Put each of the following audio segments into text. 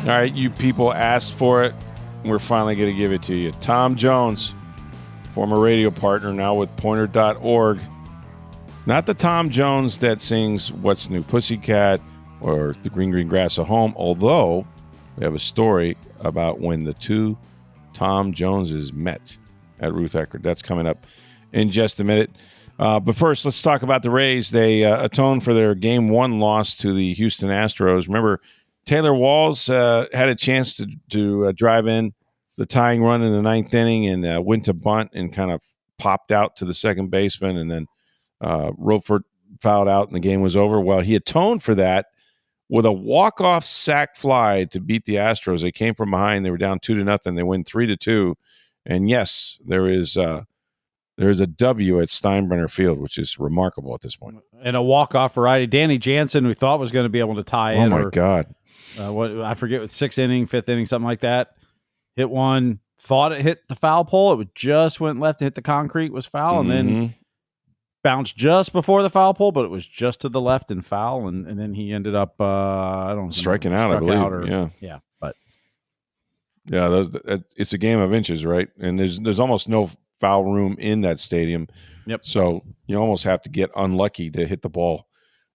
All right, you people asked for it. We're finally going to give it to you. Tom Jones, former radio partner, now with Pointer.org. Not the Tom Jones that sings What's New Pussycat or The Green Green Grass at Home, although we have a story about when the two Tom Joneses met at Ruth Eckerd. That's coming up in just a minute. But first, let's talk about the Rays. They atoned for their Game 1 loss to the Houston Astros. Remember, Taylor Walls had a chance to drive in the tying run in the ninth inning and went to bunt and kind of popped out to the second baseman, and then Roper fouled out and the game was over. Well, he atoned for that with a walk-off sac fly to beat the Astros. They came from behind. They were down 2-0. They win 3-2. And yes, there is a W at Steinbrenner Field, which is remarkable at this point. And a walk-off variety. Danny Jansen, we thought was going to be able to tie in. Oh, my God. I forget, sixth inning, fifth inning, something like that. Hit one, thought it hit the foul pole. It just went left to hit the concrete, was foul, and then bounced just before the foul pole, but it was just to the left and foul, and then he ended up, striking out, I believe. Yeah, but yeah, it's a game of inches, right? And there's almost no foul room in that stadium. Yep. So you almost have to get unlucky to hit the ball,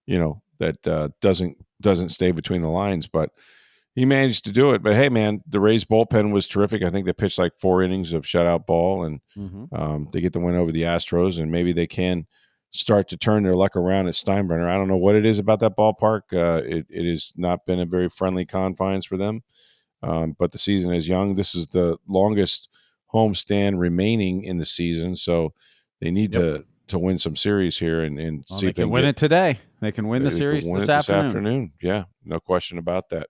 that doesn't stay between the lines, but he managed to do it. But hey, man, the Rays bullpen was terrific. I think they pitched like 4 innings of shutout ball, and they get the win over the Astros, and maybe they can start to turn their luck around at Steinbrenner. I don't know what it is about that ballpark. It has not been a very friendly confines for them, but the season is young. This is the longest homestand remaining in the season, so they need to win some series here and see if they can win it today. They can win the series this afternoon. Yeah, no question about that.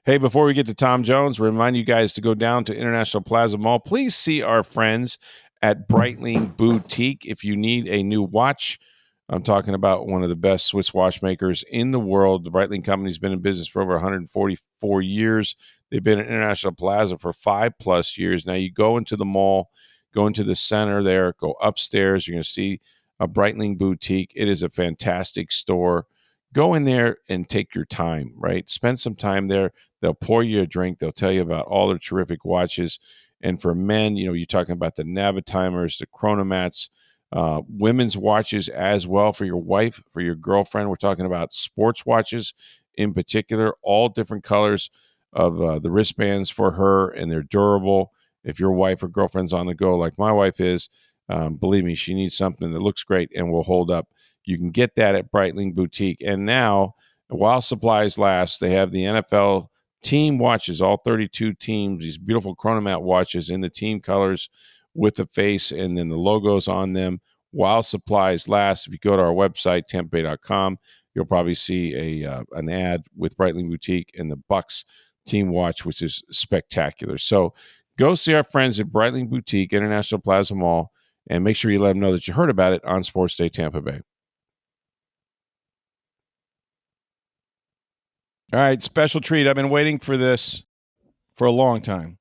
Hey, before we get to Tom Jones, remind you guys to go down to International Plaza Mall. Please see our friends at Breitling Boutique. If you need a new watch, I'm talking about one of the best Swiss watchmakers in the world. The Breitling Company's been in business for over 144 years. They've been at International Plaza for 5+ years. Now you go into the mall, go into the center there, go upstairs. You're going to see a Breitling Boutique. It is a fantastic store. Go in there and take your time, right? Spend some time there. They'll pour you a drink. They'll tell you about all their terrific watches. And for men, you're talking about the Navitimers, the Chronomats, women's watches as well for your wife, for your girlfriend. We're talking about sports watches in particular, all different colors of the wristbands for her, and they're durable. If your wife or girlfriend's on the go like my wife is, believe me, she needs something that looks great and will hold up. You can get that at Breitling Boutique. And now, while supplies last, they have the NFL team watches, all 32 teams, these beautiful Chronomat watches in the team colors with the face and then the logos on them. While supplies last, if you go to our website, tampabay.com, you'll probably see an ad with Breitling Boutique and the Bucs team watch, which is spectacular. So go see our friends at Breitling Boutique, International Plaza Mall, and make sure you let them know that you heard about it on Sports Day Tampa Bay. All right, special treat. I've been waiting for this for a long time.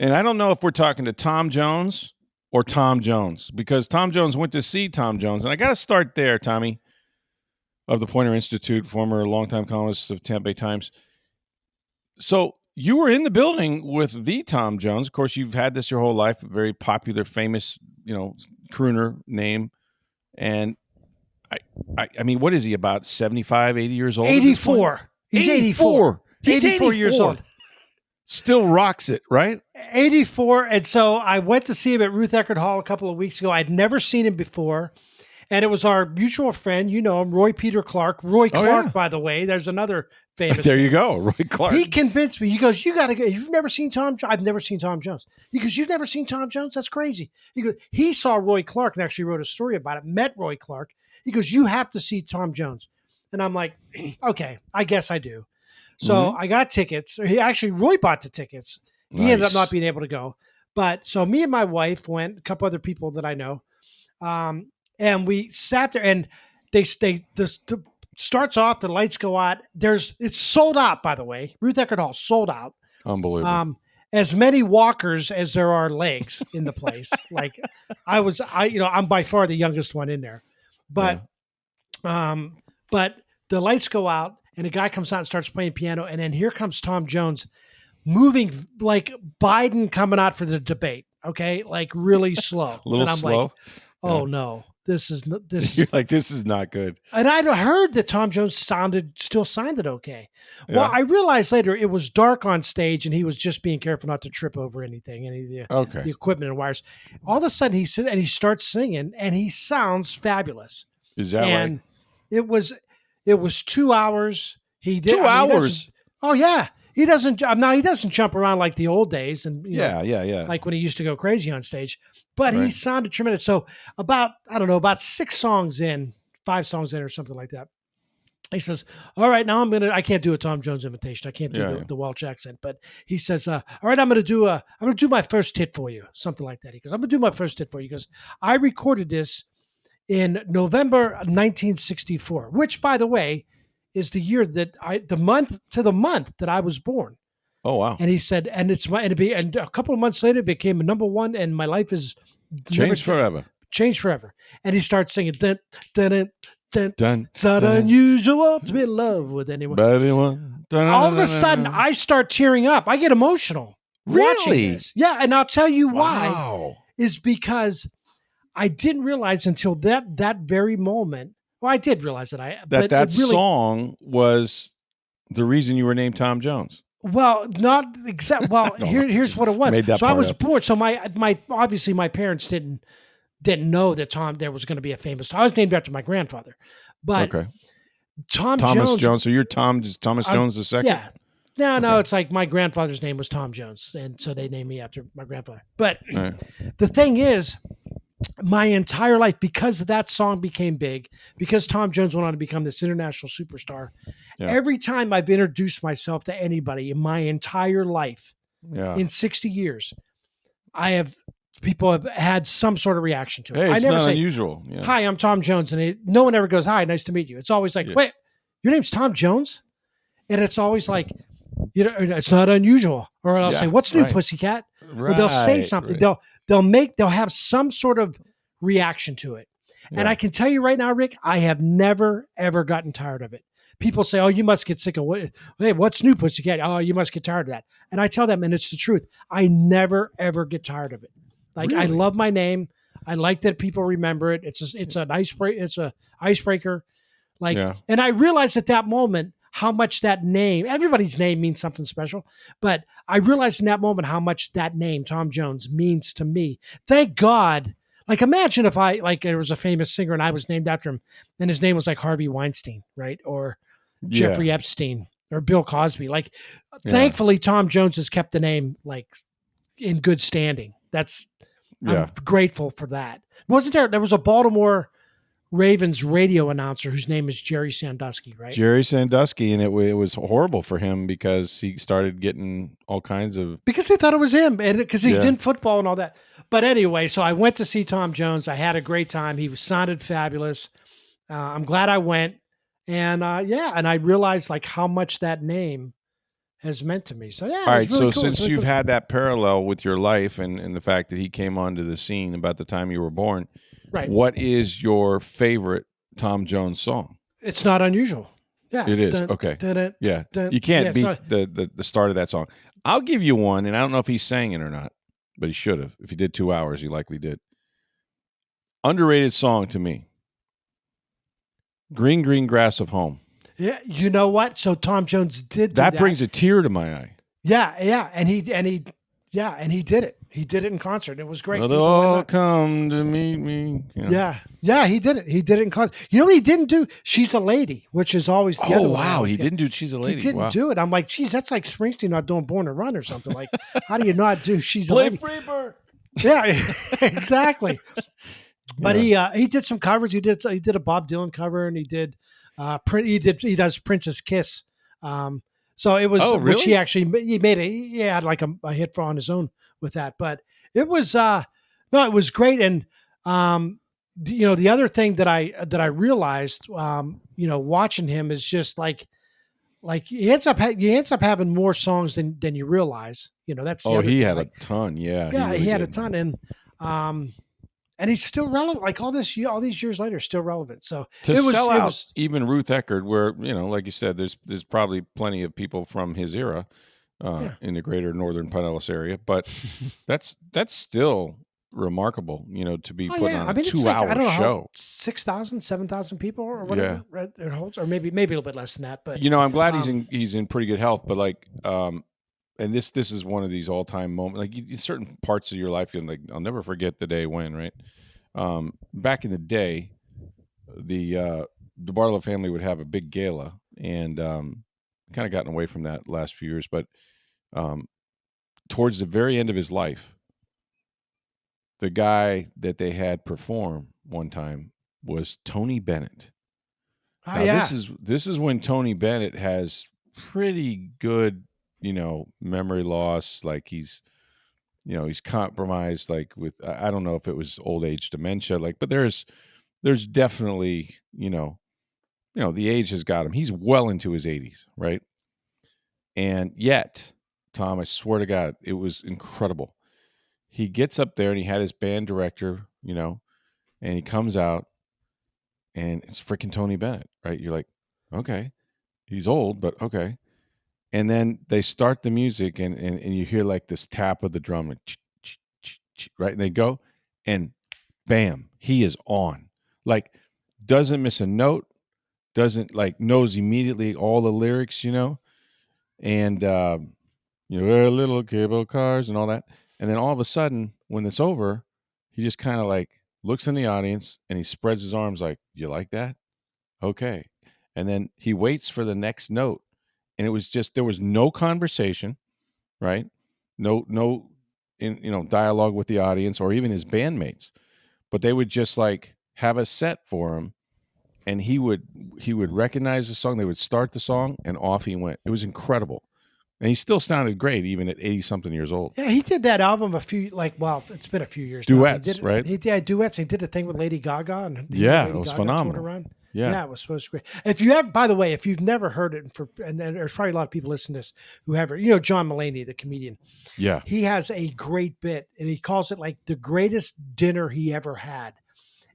And I don't know if we're talking to Tom Jones or Tom Jones, because Tom Jones went to see Tom Jones. And I got to start there, Tommy, of the Pointer Institute, former longtime columnist of Tampa Bay Times. So you were in the building with the Tom Jones. Of course, you've had this your whole life, a very popular, famous, crooner name. And I mean, what is he, about 75, 80 years old? 84. He's 84. He's 84 years old. Still rocks it, right? 84. And so I went to see him at Ruth Eckerd Hall a couple of weeks ago. I'd never seen him before. And it was our mutual friend, you know him, Roy Peter Clark. Roy Clark, by the way. There's another famous. There you go, Roy Clark. He convinced me. He goes, you got to go. You've never seen Tom Jones? I've never seen Tom Jones. He goes, you've never seen Tom Jones? That's crazy. He goes, he saw Roy Clark and actually wrote a story about it, met Roy Clark. He goes, you have to see Tom Jones. And I'm like, okay, I guess I do. So I got tickets. Roy bought the tickets. He ended up not being able to go. But so me and my wife went, a couple other people that I know. And we sat there, and starts off, the lights go out. It's sold out, by the way. Ruth Eckerd Hall sold out. Unbelievable. As many walkers as there are legs in the place. I'm by far the youngest one in there. But the lights go out, and a guy comes out and starts playing piano, and then here comes Tom Jones, moving like Biden coming out for the debate. Okay, like really slow. A little and I'm slow. like, oh no, this is You're like, this is not good. And I'd heard that Tom Jones still sounded okay. Well, Yeah. I realized later it was dark on stage, and he was just being careful not to trip over anything, any of the equipment and wires. All of a sudden, he starts singing, and he sounds fabulous. Is that and right? it was 2 hours. He did 2 hours. Oh yeah, he doesn't jump around like the old days, and Yeah. like when he used to go crazy on stage. But he Right. sounded tremendous. So about 5 songs in or something like that, he says, "All right, now I can't do a Tom Jones imitation. I can't do the Welsh accent." But he says, "All right, I'm gonna do my first hit for you," something like that. He goes, "I'm gonna do my first hit for you." He goes, "I recorded this in November 1964, which, by the way, is the year that the month that I was born." Oh wow. And he said, and a couple of months later, it became a number one, and my life is Changed forever. Changed forever. And he starts singing, dun, dun, dun, dun. Done. It's not unusual to be in love with anyone. All of a sudden, I start tearing up. I get emotional watching Really? this. Yeah, and I'll tell you why. Wow. Is because I didn't realize until that very moment. Well, I did realize that song was the reason you were named Tom Jones. Well, not exactly. Well, No, here's what it was. made that So I part was up. born. So my obviously my parents didn't know that there was going to be a famous. I was named after my grandfather, but Okay. Thomas Jones. So you're Thomas Jones the second? Yeah. No, Okay. it's like my grandfather's name was Tom Jones, and so they named me after my grandfather. But All right. the thing is, my entire life, because that song became big, because Tom Jones went on to become this international superstar, every time I've introduced myself to anybody in my entire life, in 60 years, people have had some sort of reaction to it. Hey, I it's never not say, unusual. Yeah. "Hi, I'm Tom Jones," and no one ever goes, "Hi, nice to meet you." It's always like, "Wait, your name's Tom Jones?" And it's always like, it's not unusual. Or I'll say, "What's new, pussycat?" Or they'll say something. Right. They'll have some sort of reaction to it. And I can tell you right now, Rick, I have never, ever gotten tired of it. People say, "Oh, you must get sick of what? Hey, what's new, pussycat?" "Oh, you must get tired of that." And I tell them, and it's the truth, I never, ever get tired of it. Like, I love my name. I like that people remember it. It's an icebreaker. Like, and I realized at that moment how much that name, everybody's name means something special, but I realized in that moment how much that name, Tom Jones, means to me. Thank God. Like, imagine if there was a famous singer and I was named after him, and his name was like Harvey Weinstein, right? Or Jeffrey Epstein or Bill Cosby. Like, thankfully, Tom Jones has kept the name like in good standing. I'm grateful for that. There was a Baltimore Ravens radio announcer whose name is Jerry Sandusky, right? Jerry Sandusky, and it was horrible for him because he started getting all kinds of... Because they thought it was him, and because he's in football and all that. But anyway, so I went to see Tom Jones. I had a great time. He sounded fabulous. I'm glad I went. And and I realized like how much that name has meant to me. So all right. Really so cool. since you've had that parallel with your life and the fact that he came onto the scene about the time you were born, right? What is your favorite Tom Jones song? It's not unusual. Yeah, it is. Okay. You can't beat the start of that song. I'll give you one, and I don't know if he sang it or not, but he should have. If he did 2 hours, he likely did. Underrated song to me. Green, Green Grass of Home. Yeah, you know what? So Tom Jones did that. Brings a tear to my eye. Yeah, and he did it. He did it in concert. It was great. Well, they'll all come to meet me. Yeah, he did it. He did it in concert. You know what he didn't do? She's a Lady, which is always the other one. Oh, wow. He didn't do She's a Lady. He didn't do it. I'm like, geez, that's like Springsteen not doing Born to Run or something. Like, how do you not do She's a Lady? Freebird. Yeah, exactly. But he did some covers. He did a Bob Dylan cover, and he does Prince's Kiss. So it was, really? which he had like a hit on his own with that. But it was it was great. And the other thing that I realized watching him is just like he ends up having more songs than you realize. That's the other he thing. had a ton. Yeah, he had a ton. and he's still relevant. Like all these years later, still relevant. So to sell out even Ruth Eckerd, where like you said, there's probably plenty of people from his era in the greater Northern Pinellas area, but that's still remarkable, to be putting on a 2-hour show. 6,000, 7,000 people or whatever it holds, or maybe a little bit less than that. But I'm glad he's in pretty good health. But like, and this is one of these all time moments. Like certain parts of your life, you're like, I'll never forget the day when. Right, back in the day, the Barlow family would have a big gala, and kind of gotten away from that last few years. But towards the very end of his life, the guy that they had perform one time was Tony Bennett. This is when Tony Bennett has pretty good, memory loss. Like he's compromised, like with, I don't know if it was old age dementia, but there's definitely, the age has got him. He's well into his 80s, right? And yet, Tom, I swear to God, it was incredible. He gets up there and he had his band director, and he comes out and it's freaking Tony Bennett, right? You're like, okay, he's old, but okay. And then they start the music and you hear like this tap of the drum, like, right? And they go and bam, he is on. Like, doesn't miss a note, doesn't knows immediately all the lyrics, and little cable cars and all that. And then all of a sudden, when it's over, he just kind of looks in the audience and he spreads his arms like, you like that? Okay. And then he waits for the next note. And it was just, there was no conversation, right? No, dialogue with the audience or even his bandmates, but they would just have a set for him. And he would recognize the song. They would start the song and off he went. It was incredible. And he still sounded great even at 80-something years old. Yeah, he did that album it's been a few years duets, now. Right? He did duets. He did a thing with Lady Gaga. And it was phenomenal. Yeah, it was supposed to be great. If you have, by the way, if you've never heard it, and there's probably a lot of people listening to this who have, John Mulaney, the comedian. Yeah. He has a great bit, and he calls it the greatest dinner he ever had.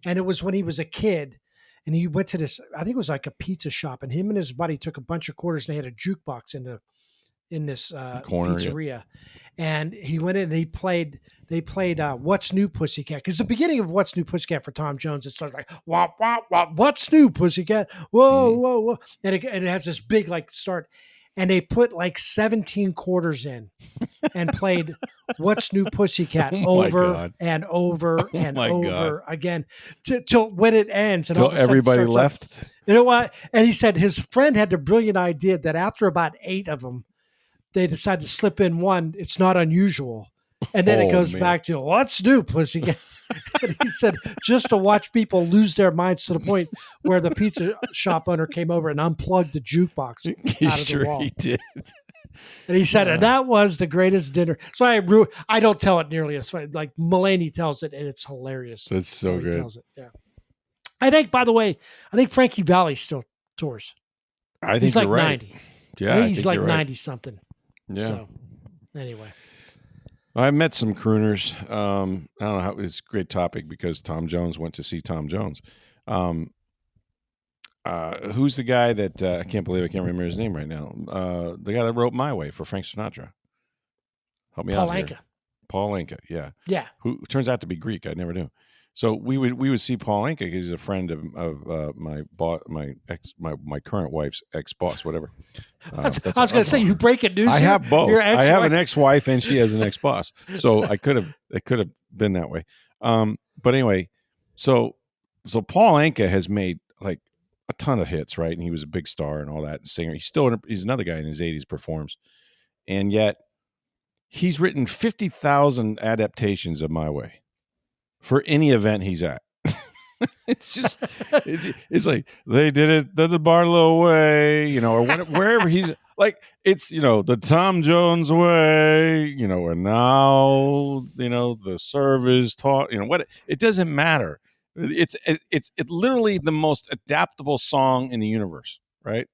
And it was when he was a kid. And he went to this, I think it was a pizza shop, and him and his buddy took a bunch of quarters and they had a jukebox in this corner, pizzeria. And he went in and they played What's New Pussycat. Because the beginning of What's New Pussycat for Tom Jones, it starts like, wop, wop, wop, what's new Pussycat? Whoa, whoa, whoa. And it has this big start. And they put 17 quarters in and played What's New Pussycat over and over and over again till when it ends. And till everybody left. You know what? And he said his friend had the brilliant idea that after about 8 of them, they decided to slip in one. It's not unusual. And then it goes back to What's New Pussycat. And he said just to watch people lose their minds to the point where the pizza shop owner came over and unplugged the jukebox out of the wall. He did. And he said, and that was the greatest dinner. So I don't tell it nearly as funny. Mulaney tells it, and it's hilarious. That's so good. He tells it. Yeah. I think, by the way, Frankie Valli still tours. I think he's you're right. 90. Yeah, he's 90 something. Yeah. So, anyway. I met some crooners. I don't know how it's a great topic because Tom Jones went to see Tom Jones. Who's the guy that I can't believe I can't remember his name right now? The guy that wrote My Way for Frank Sinatra. Help me out here. Paul Anka. Yeah. Yeah. Who turns out to be Greek. I never knew. So we would see Paul Anka because he's a friend of my boss, my current wife's ex boss, whatever. I was going to say, you breaking news. I have both. I have an ex-wife and she has an ex-boss. So it could have been that way. But anyway, so Paul Anka has made a ton of hits, right? And he was a big star and all that, singer. He's another guy in his 80s, performs, and yet he's written 50,000 adaptations of My Way for any event he's at. It's just, it's like they did it the Barlow way, or wherever he's it's, the Tom Jones way, and now, the service taught, what, it doesn't matter. It's literally the most adaptable song in the universe, right?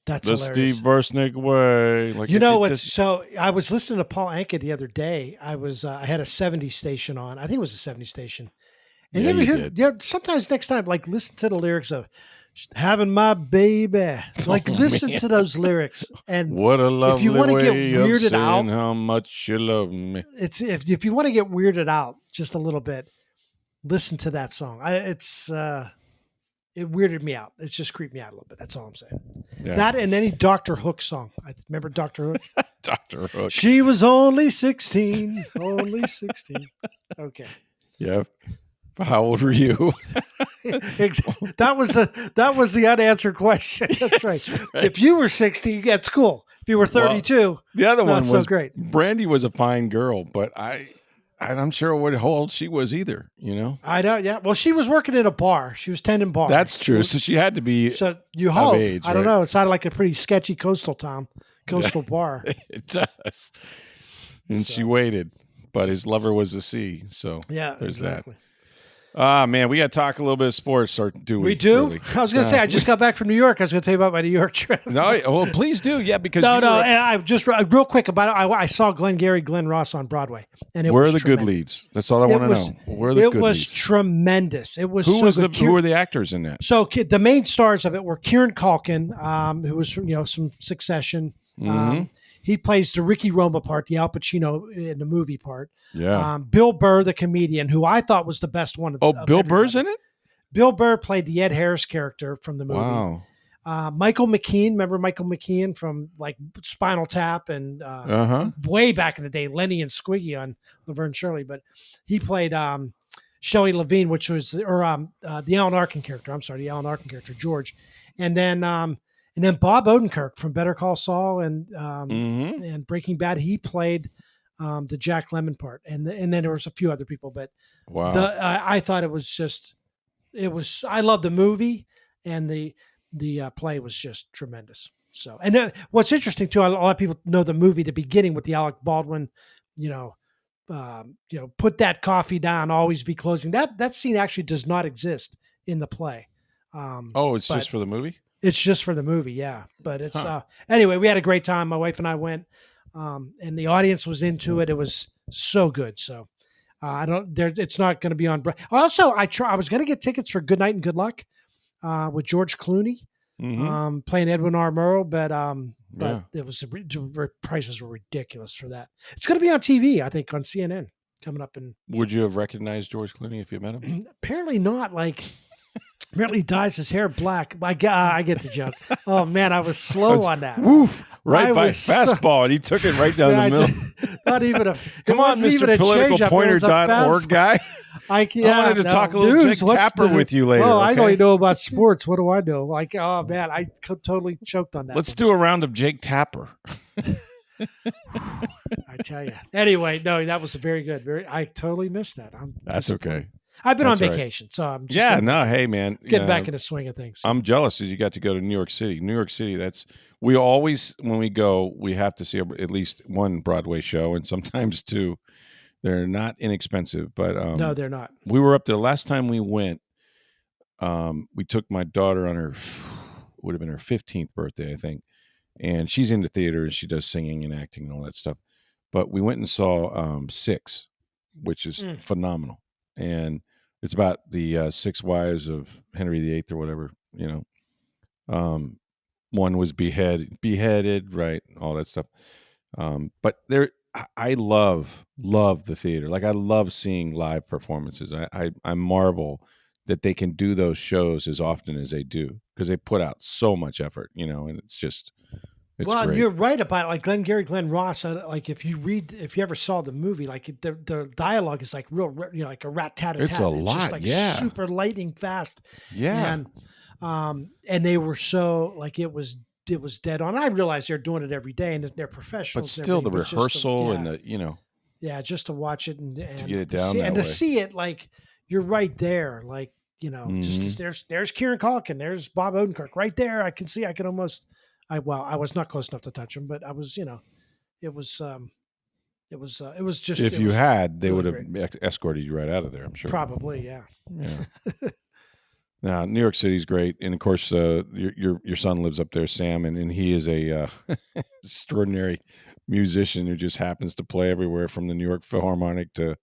That's the hilarious. Steve Versnick way. Like You know what's so? I was listening to Paul Anka the other day. I had a 70 station on. I think it was a 70 station. And Yeah, you ever you hear? did. Sometimes next time, like listen to the lyrics of "Having My Baby." Like Oh, listen man. to those lyrics. And What a if you lovely want to get way of weirded saying out, how much you love me. it's if you want to get weirded out just a little bit, listen to that song. It weirded me out. It's just creeped me out a little bit. That's all I'm saying. Yeah. That and any Dr. Hook song. I remember Dr. Hook. Dr. Hook. She was only 16. Only 16. Okay. Yep. How old were you? That was the unanswered question. That's right. If you were 60, that's cool. If you were 32, the other one not was so great. Brandy was a fine girl, but I'm sure how old she was either, I know, yeah. Well, she was working in a bar. She was tending bar. That's true. So she had to be So you hope. age, I don't right? know. It sounded like a pretty sketchy coastal bar. It does. And she waited, but his lover was a sea. So Yeah, there's exactly. that. Man, we got to talk a little bit of sports, or do we? We do? Really? I was going to say, I just got back from New York. I was going to tell you about my New York trip. No, well, please do. Yeah, because and I just real quick about it. I saw Glenn Ross on Broadway, and where are the good leads? That's all I want to know. Where are the good leads? It was tremendous. It was who were the actors in that? So the main stars of it were Kieran Culkin, who was from some Succession. Mm-hmm. He plays the Ricky Roma part, the Al Pacino in the movie part. Yeah. Bill Burr, the comedian, who I thought was the best one. Bill Burr's in it? Bill Burr played the Ed Harris character from the movie. Wow. Michael McKean, remember Michael McKean from like Spinal Tap and way back in the day, Lenny and Squiggy on Laverne Shirley. But he played Shelley Levine, which was the Alan Arkin character. I'm sorry, the Alan Arkin character, George. And then Bob Odenkirk from Better Call Saul and Breaking Bad. He played the Jack Lemmon part, and then there was a few other people. But wow, I thought it was. I love the movie, and the play was just tremendous. So, and then what's interesting too, a lot of people know the movie, the beginning with the Alec Baldwin, put that coffee down, always be closing. That scene actually does not exist in the play. It's just for the movie. It's just for the movie, yeah. But it's anyway. We had a great time. My wife and I went, and the audience was into it. It was so good. So it's not going to be on. Also, I was going to get tickets for Good Night and Good Luck with George Clooney playing Edwin R. Murrow, but it was the prices were ridiculous for that. It's going to be on TV, I think, on CNN coming up. Would you have recognized George Clooney if you met him? Apparently not. Apparently dyes his hair black. I get the joke. Oh man, I was slow on that. Woof! Right by fastball, and he took it right down the middle. Not even a. Come on, Mr. PoliticalPointer.org guy. I wanted to talk a little Jake Tapper with you later. Well, I only know about sports. What do I know? Oh man, I totally choked on that. Let's do a round of Jake Tapper. I tell you. Anyway, no, that was very good. I totally missed that. That's okay. I've been on vacation, so I'm just hey man, getting back in the swing of things. I'm jealous that you got to go to New York City. New York City, we always, when we go, we have to see at least one Broadway show, and sometimes two. They're not inexpensive, but no, they're not. We were up there last time we went. We took my daughter on would have been her 15th birthday, I think, and she's into theater and she does singing and acting and all that stuff. But we went and saw Six, which is phenomenal, and it's about the 6 wives of Henry VIII or whatever, one was beheaded, right? All that stuff. But I love the theater. Like I love seeing live performances. I marvel that they can do those shows as often as they do because they put out so much effort, and it's just. Well, great. You're right about it. Like Glenn Ross. Like if you ever saw the movie, like the dialogue is like real, like a rat tat. It's a lot, just super lightning fast. Yeah. And they were so like it was dead on. I realize they're doing it every day and they're professionals. But still, the rehearsal and the just to watch it and to get it down to see it like you're right there, like just there's Kieran Culkin, there's Bob Odenkirk right there. I can see. I can almost. I was not close enough to touch him, but I was, it was just. If you had, they would have escorted you right out of there. I'm sure. Probably, yeah. Yeah. Now, New York City's great, and of course, your son lives up there, Sam, and he is a extraordinary musician who just happens to play everywhere from the New York Philharmonic to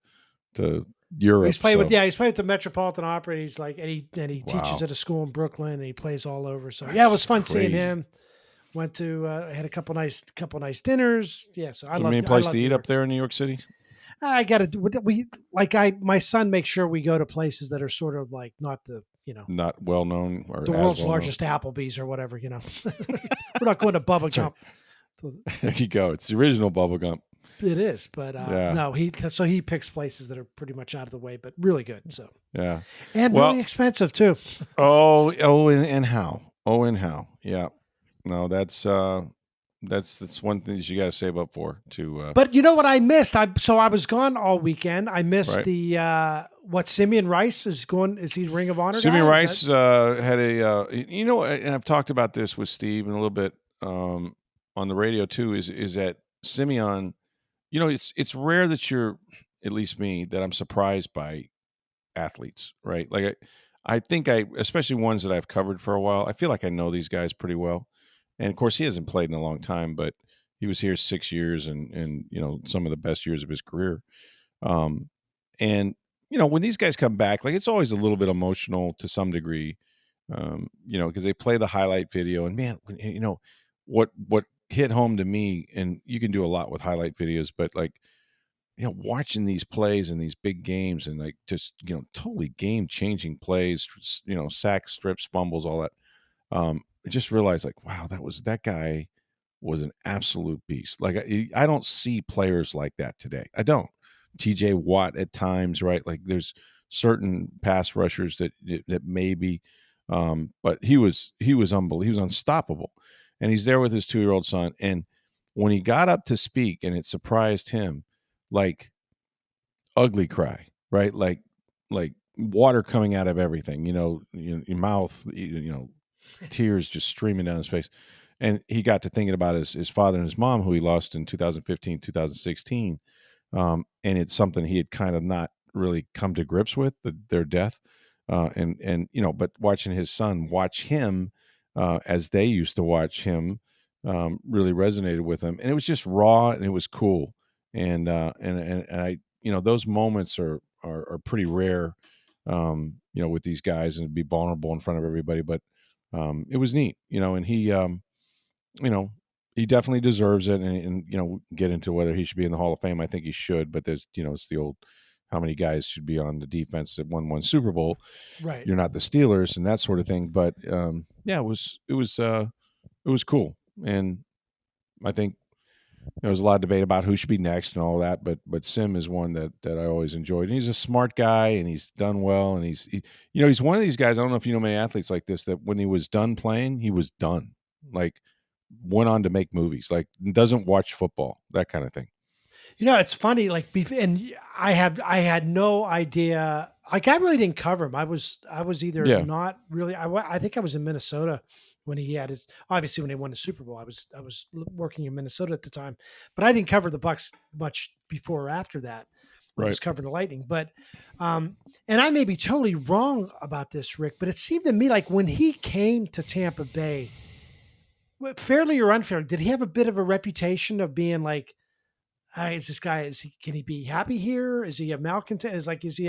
Europe. He's played so. he's played with the Metropolitan Opera. He's like, and he teaches Wow. at a school in Brooklyn, and he plays all over. So That's yeah, it was fun seeing crazy. him. Went to had a couple nice dinners. Yeah, so I love. Many places to New eat York. up there in New York City. I got to my son makes sure we go to places that are sort of like not the Not well known or the as world's well known. largest Applebee's or whatever. We're not going to Bubba Gump. There you go. It's the original Bubba Gump. It is, but Yeah. no, he picks places that are pretty much out of the way, but really good. So Yeah. and Well- really expensive too. And how? Yeah. No, that's one thing that you got to save up for. But you know what I missed? I was gone all weekend. I missed Right. the what Simeon Rice is going. Is he Ring of Honor? Simeon guy? Rice had a and I've talked about this with Steve and a little bit on the radio too. Is that Simeon? It's rare that you're, at least me, that I'm surprised by athletes, right? Like I think especially ones that I've covered for a while, I feel like I know these guys pretty well. And of course he hasn't played in a long time, but he was here 6 years and some of the best years of his career. And when these guys come back, like it's always a little bit emotional to some degree. Because they play the highlight video and man, what hit home to me, and you can do a lot with highlight videos, but like, watching these plays and these big games and like just, totally game changing plays, sacks, strips, fumbles, all that. I just realized like, wow, that guy was an absolute beast. Like I don't see players like that today. I don't. TJ Watt at times, right? Like there's certain pass rushers that maybe, but he was unbelievable. He was unstoppable. And he's there with his 2-year-old son. And when he got up to speak, and it surprised him, like ugly cry, right? Like water coming out of everything, your mouth, tears just streaming down his face. And he got to thinking about his father and his mom, who he lost in 2015, 2016. And it's something he had kind of not really come to grips with, their death. But watching his son watch him as they used to watch him really resonated with him. And it was just raw and it was cool. And I, those moments are pretty rare, with these guys, and to be vulnerable in front of everybody. But it was neat, and he definitely deserves it. And get into whether he should be in the Hall of Fame. I think he should, but there's, it's the old, how many guys should be on the defense that won one Super Bowl? Right. You're not the Steelers and that sort of thing. But yeah, it was cool. And I think there was a lot of debate about who should be next and all that, but Sim is one that I always enjoyed. And he's a smart guy, and he's done well, and he's one of these guys. I don't know if you know many athletes like this, that when he was done playing, he was done. Like went on to make movies, like doesn't watch football, that kind of thing. It's funny, like, and I had no idea. Like, I really didn't cover him. I was either not really. I think I was in Minnesota when he had obviously when they won the Super Bowl. I was working in Minnesota at the time, but I didn't cover the Bucs much before or after that. I was covering the Lightning, but and I may be totally wrong about this, Rick, but it seemed to me like when he came to Tampa Bay, fairly or unfairly, did he have a bit of a reputation of being like, is this guy? Can he be happy here? Is he a malcontent? Is he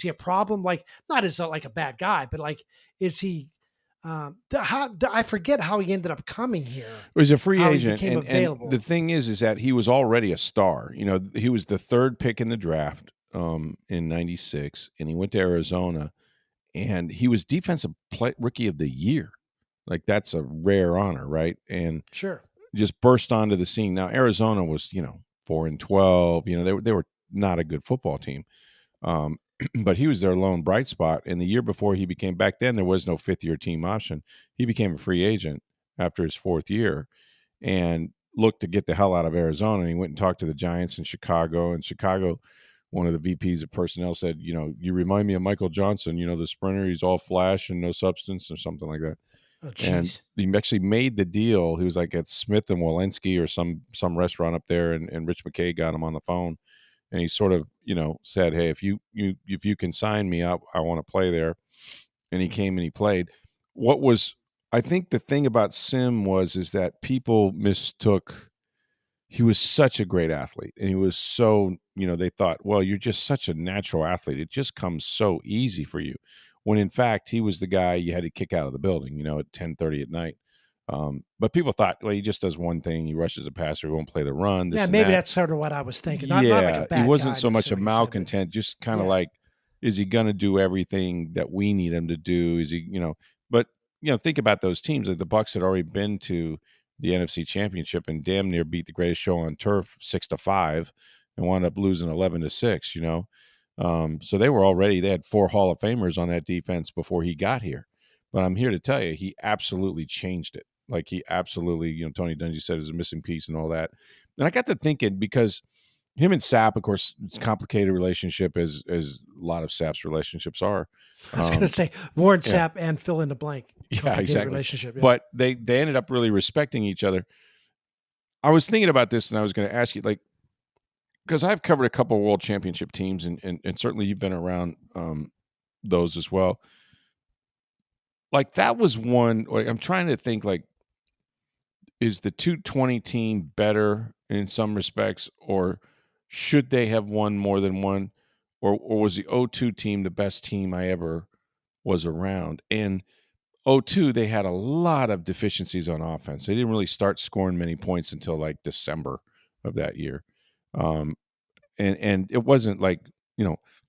a problem? Like, not as like a bad guy, but like, is he? I forget how he ended up coming here. He was a free agent, became available. And the thing is that he was already a star. He was the 3rd pick in the draft in '96, and he went to Arizona, and he was defensive rookie of the year. Like that's a rare honor, right? And sure, just burst onto the scene. Now Arizona was 4-12. They were not a good football team. But he was their lone bright spot. And the year before he became, back then there was no 5th-year team option. He became a free agent after his 4th year and looked to get the hell out of Arizona. And he went and talked to the Giants in Chicago. And Chicago, one of the VPs of personnel said, you remind me of Michael Johnson, the sprinter. He's all flash and no substance, or something like that. Oh, and he actually made the deal. He was like at Smith and Walensky or some restaurant up there, and Rich McKay got him on the phone, and he sort of said, hey, if you can sign me up, I want to play there. and he came and he played. What was I think the thing about Sim is that people mistook. He was such a great athlete, and he was so, they thought, well, you're just such a natural athlete. It just comes so easy for you. When in fact, he was the guy you had to kick out of the building, at 10:30 at night. But people thought, well, he just does one thing. He rushes a passer. He won't play the run. This Yeah, and maybe that. that's sort of what I was thinking. Not like a bad he wasn't guy so much a necessarily, he said, but- malcontent, just kind of Yeah. like, is he going to do everything that we need him to do? Is he, but, think about those teams. Like the Bucs had already been to the NFC Championship and damn near beat the greatest show on turf 6-5 and wound up losing 11-6, so they had 4 Hall of Famers on that defense before he got here. But I'm here to tell you, he absolutely changed it. Like he absolutely, Tony Dungy said, is a missing piece and all that. And I got to thinking, because him and Sapp, of course, it's a complicated relationship as a lot of Sapp's relationships are. I was going to say Warren yeah. Sapp and fill in the blank. Yeah, exactly. Relationship, yeah. But they ended up really respecting each other. I was thinking about this, and I was going to ask you, like, because I've covered a couple of world championship teams, and certainly you've been around those as well. Like that was one. Like I'm trying to think, like, is the 220 team better in some respects, or should they have won more than one, or was the 02 team the best team I ever was around? And 02, they had a lot of deficiencies on offense. They didn't really start scoring many points until like December of that year. And it wasn't like,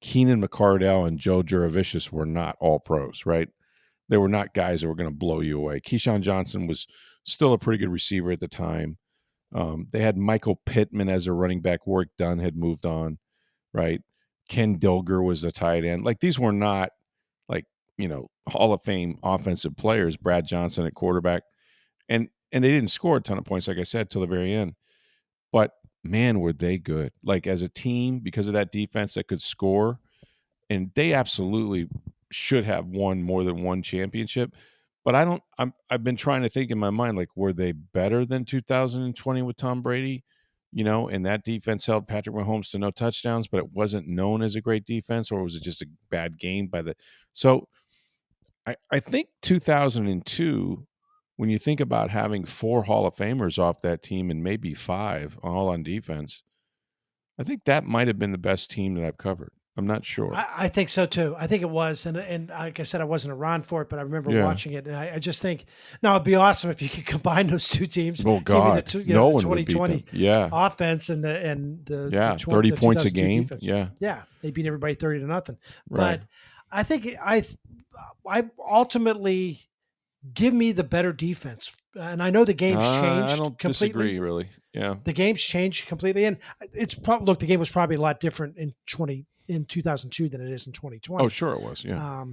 Keenan McCardell and Joe Juravicius were not all pros, right? They were not guys that were going to blow you away. Keyshawn Johnson was still a pretty good receiver at the time. They had Michael Pittman as a running back. Warwick Dunn had moved on, right? Ken Dilger was the tight end. Like these were not like, Hall of Fame offensive players. Brad Johnson at quarterback. And they didn't score a ton of points, like I said, till the very end. But man, were they good. Like as a team, because of that defense that could score. And they absolutely should have won more than one championship. But I've been trying to think in my mind, like, were they better than 2020 with Tom Brady? And that defense held Patrick Mahomes to no touchdowns, but it wasn't known as a great defense, or was it just a bad game so I think 2002, when you think about having 4 Hall of Famers off that team and maybe 5 all on defense, I think that might have been the best team that I've covered. I'm not sure. I think so too. I think it was, and like I said, I wasn't around for it, but I remember watching it, and I just think now it'd be awesome if you could combine those two teams. Oh God, no one 2020 would beat them. Yeah, offense and the 30 points a game. Defense. Yeah, they beat everybody 30-0. Right. But I think I ultimately give me the better defense, and I know the game's changed. I don't completely. disagree, really. Yeah, the game's changed completely, and it's probably the game was probably a lot different in 2002 than it is in 2020. Oh, sure it was. Yeah.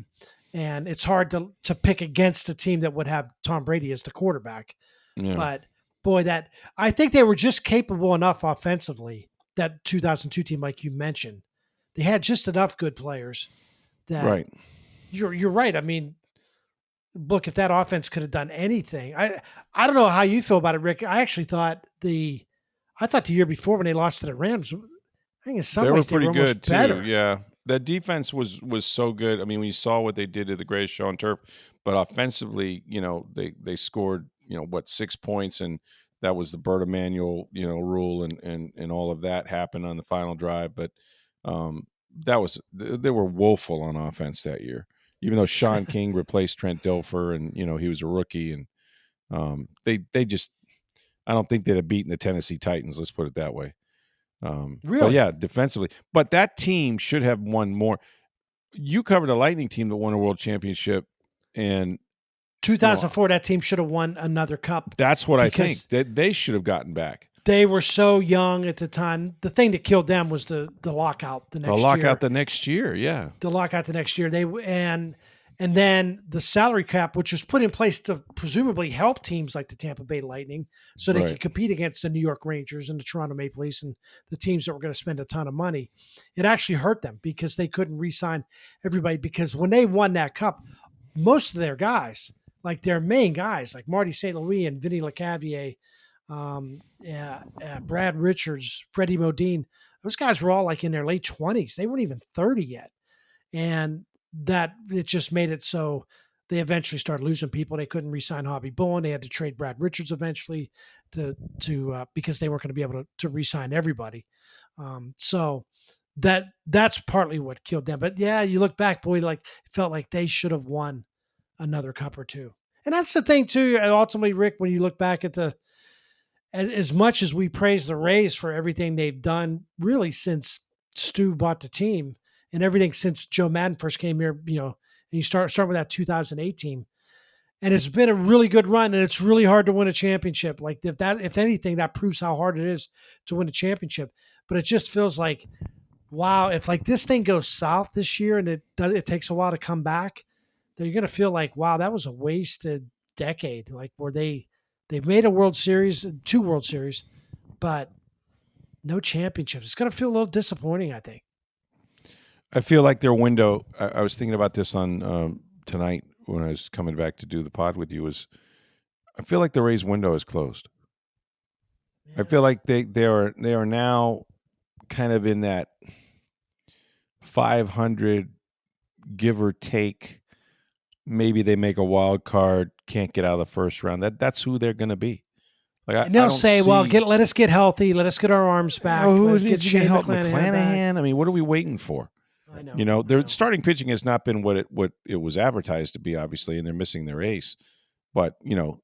And it's hard to pick against a team that would have Tom Brady as the quarterback. Yeah. But boy, I think they were just capable enough offensively, that 2002 team, like you mentioned. They had just enough good players that right. You're right. I mean, look, if that offense could have done anything, I don't know how you feel about it, Rick. I actually thought the year before when they lost to the Rams, I think in some ways they were pretty good too. Better. Yeah, that defense was so good. I mean, we saw what they did to the greatest show on turf, but offensively, they scored 6 points, and that was the Bert Emanuel rule, and all of that happened on the final drive. But they were woeful on offense that year. Even though Sean King replaced Trent Dilfer, and he was a rookie, and they just, I don't think they'd have beaten the Tennessee Titans. Let's put it that way. Really? But yeah, defensively. But that team should have won more. You covered a Lightning team that won a world championship, and 2004, that team should have won another cup. That's what I think. They should have gotten back. They were so young at the time. The thing that killed them was the lockout the next year. The lockout the next year, yeah. The lockout the next year. And then the salary cap, which was put in place to presumably help teams like the Tampa Bay Lightning so they could compete against the New York Rangers and the Toronto Maple Leafs and the teams that were going to spend a ton of money. It actually hurt them because they couldn't re-sign everybody, because when they won that cup, most of their guys, like their main guys, like Marty St. Louis and Vinny LeCavier, Brad Richards, Freddie Modine, those guys were all like in their late 20s. They weren't even 30 yet. And that it just made it so they eventually started losing people. They couldn't re-sign Hobby Bowen. They had to trade Brad Richards eventually to because they weren't going to be able to re-sign everybody. So that's partly what killed them. But yeah, you look back, boy, like it felt like they should have won another cup or two. And that's the thing too. And ultimately, Rick, when you look back at as much as we praise the Rays for everything they've done, really since Stu bought the team and everything since Joe Madden first came here, and you start with that 2008 team, and it's been a really good run, and it's really hard to win a championship. Like if anything, that proves how hard it is to win a championship. But it just feels like, wow, if like this thing goes south this year and it takes a while to come back, then you're going to feel like, wow, that was a wasted decade. Like where they've made a World Series, 2 World Series, but no championships. It's going to feel a little disappointing, I think. I feel like their window. I was thinking about this on tonight when I was coming back to do the pod with you. I feel like the Rays window is closed. Yeah. I feel like they are now kind of in that 500 give or take. Maybe they make a wild card, can't get out of the first round. That's who they're going to be. Like and they'll say, "Well, let us get healthy. Let us get our arms back. Who's get help McClanahan? I mean, what are we waiting for?" I know. Their starting pitching has not been what it was advertised to be, obviously, and they're missing their ace. But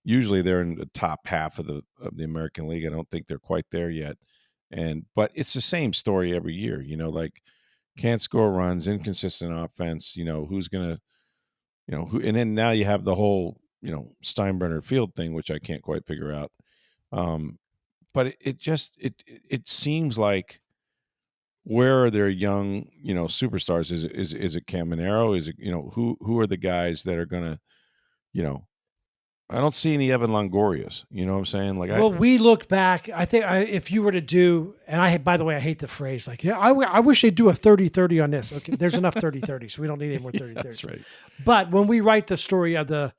usually they're in the top half of the American League. I don't think they're quite there yet. But it's the same story every year. Like can't score runs, inconsistent offense. Who's gonna, who? And then now you have the whole Steinbrenner Field thing, which I can't quite figure out. But it seems like. Where are their young, superstars? Is it Caminero? Is it, who are the guys that are gonna, I don't see any Evan Longorias. You know what I'm saying? Like, we look back. I think if you were to do, and by the way, I hate the phrase. Like, yeah, I wish they'd do a 30-30 on this. Okay, there's enough 30-30, so we don't need any more 30-30. That's right. But when we write the story of the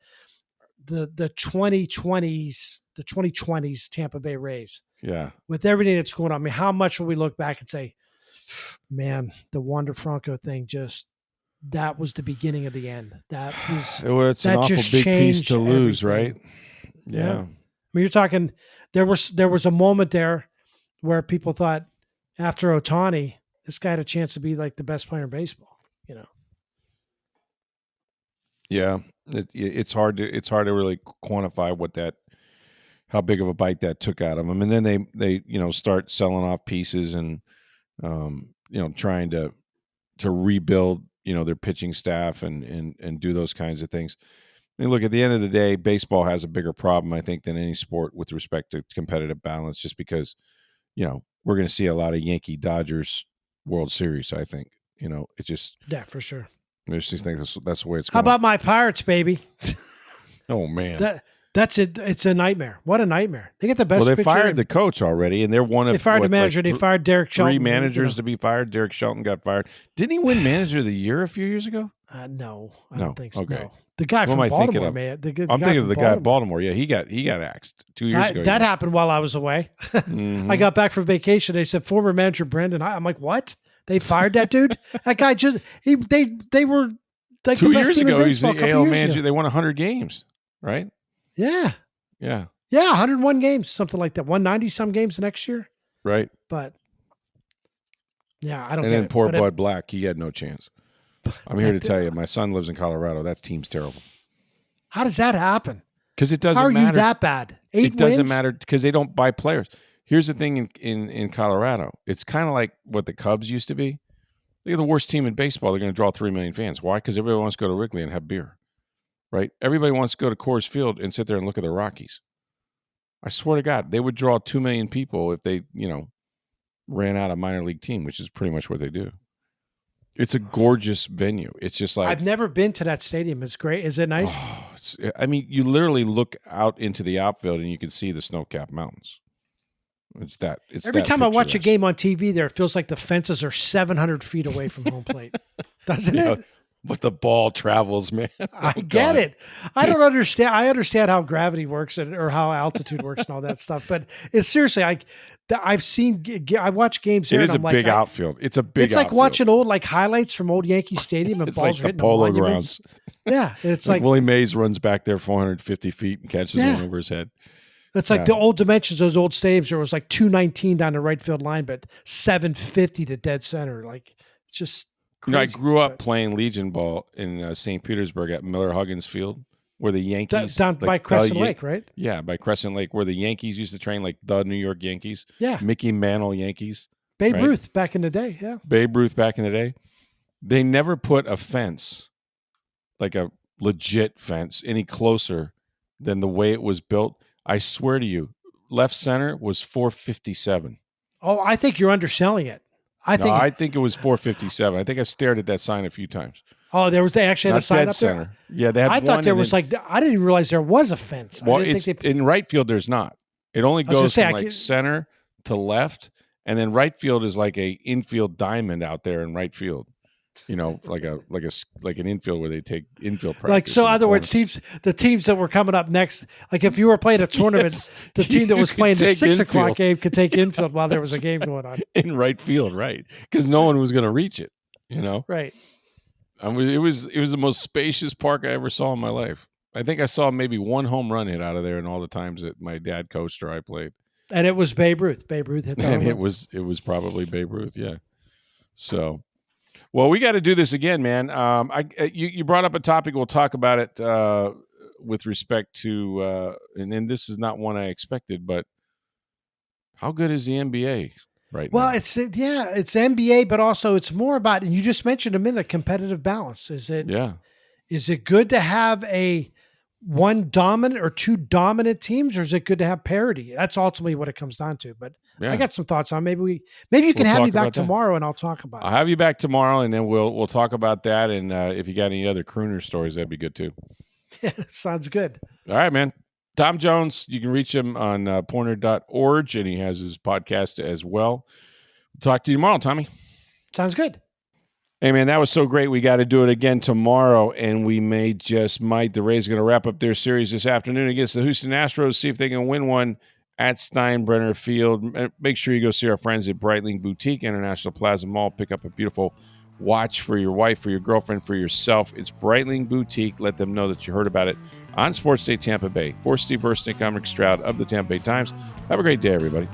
2020s Tampa Bay Rays, yeah, with everything that's going on, I mean, how much will we look back and say, man, the Wander Franco thing that was the beginning of the end. It's an awful big piece to lose, everything. Right? Yeah. I mean, you're talking, there was a moment there where people thought after Ohtani, this guy had a chance to be like the best player in baseball, Yeah. It's hard to really quantify how big of a bite that took out of them. And then they start selling off pieces and, trying to rebuild, their pitching staff and do those kinds of things. I mean, look, at the end of the day, baseball has a bigger problem, I think, than any sport with respect to competitive balance, just because, we're going to see a lot of Yankee Dodgers World Series, I think. It just. Yeah, for sure. I just think that's the way it's going. How about my Pirates, baby? Oh, man. That's it. It's a nightmare. What a nightmare. They get the best. Well, they fired the coach already, and they're one of. They fired the manager. They fired Derek Shelton. 3 managers to be fired. Derek Shelton got fired. Didn't he win Manager of the Year a few years ago? No, I don't think so. Okay. No. The guy from Baltimore, man. I'm thinking of the guy at Baltimore. Yeah, he got axed 2 years ago. That happened while I was away. Mm-hmm. I got back from vacation. They said former manager Brendan. I'm like, what? They fired that dude? That guy they were like 2 the best years team ago. in He's the baseball, AL manager. They won 100 games, right? Yeah. Yeah. Yeah, 101 games, something like that. 190 some games the next year. Right. But yeah, I don't. And then poor Bud Black, he had no chance. I'm here to tell you, my son lives in Colorado. That team's terrible. How does that happen? Because it doesn't matter. How are you that bad? 8 It doesn't wins? matter because they don't buy players. Here's the thing in Colorado. It's kind of like what the Cubs used to be. They're the worst team in baseball. They're going to draw 3 million fans. Why? Because everybody wants to go to Wrigley and have beer. Right? Everybody wants to go to Coors Field and sit there and look at the Rockies. I swear to God, they would draw 2 million people if they, ran out a minor league team, which is pretty much what they do. It's a gorgeous venue. It's just like I've never been to that stadium. It's great. Is it nice? You literally look out into the outfield and you can see the snow-capped mountains. Every time I watch a game on TV, there it feels like the fences are 700 feet away from home plate, doesn't it? but the ball travels, man. I get it. I don't understand. I understand how gravity works or how altitude works and all that stuff. But it's seriously, I've seen, I watch games here. It is and I'm a big like, outfield. It's a big. It's like outfield. watching old highlights from old Yankee Stadium and It's balls like are the hitting Polo the monuments. grounds. Yeah, it's like Willie Mays runs back there 450 feet and catches one over his head. It's like the old dimensions, those old stadiums. There was like 219 down the right field line, but 750 to dead center. Like it's just crazy. I grew up playing Legion ball in St. Petersburg at Miller Huggins Field, where the Yankees down by Crescent Lake, right? Yeah, by Crescent Lake, where the Yankees used to train, like the New York Yankees. Yeah, Mickey Mantle Yankees. Babe Ruth back in the day. Yeah, Babe Ruth back in the day. They never put a fence, like a legit fence, any closer than the way it was built. I swear to you, left center was 457. Oh, I think you're underselling it. I think it was 457. I think I stared at that sign a few times. Oh, they actually had a sign up center. there. Yeah, they had. I thought there was I didn't even realize there was a fence. Well, in right field. There's not. It only goes from center to left, and then right field is like a infield diamond out there in right field. Like an infield where they take infield practice. Like, so in other words, the teams that were coming up next, like if you were playing a tournament, the team that was playing the 6 o'clock game could take infield while there was a game going on. In right field, right. Because no one was going to reach it, Right. I mean, it was the most spacious park I ever saw in my life. I think I saw maybe one home run hit out of there in all the times that my dad coached or I played. And it was Babe Ruth. Babe Ruth hit that. And it was probably Babe Ruth, yeah. So... Well, we got to do this again, man. You brought up a topic. We'll talk about it with respect to, and this is not one I expected, but how good is the NBA right now? Well, it's NBA, but also it's more about, and you just mentioned a minute, competitive balance. Is it good to have one dominant or two dominant teams, or is it good to have parity? That's ultimately what it comes down to. But I got some thoughts on maybe you can have me back tomorrow and I'll talk about it. I'll have you back tomorrow and then we'll talk about that. And if you got any other crooner stories, that'd be good too. Yeah, sounds good. All right, man. Tom Jones, you can reach him on pointer.org and he has his podcast as well. We'll talk to you tomorrow, Tommy. Sounds good. Hey, man, that was so great. We got to do it again tomorrow, and we might. The Rays are going to wrap up their series this afternoon against the Houston Astros, see if they can win one at Steinbrenner Field. Make sure you go see our friends at Breitling Boutique, International Plaza Mall. Pick up a beautiful watch for your wife, for your girlfriend, for yourself. It's Breitling Boutique. Let them know that you heard about it on Sports Day Tampa Bay. For Steve Versnick, I'm Rick Stroud of the Tampa Bay Times. Have a great day, everybody.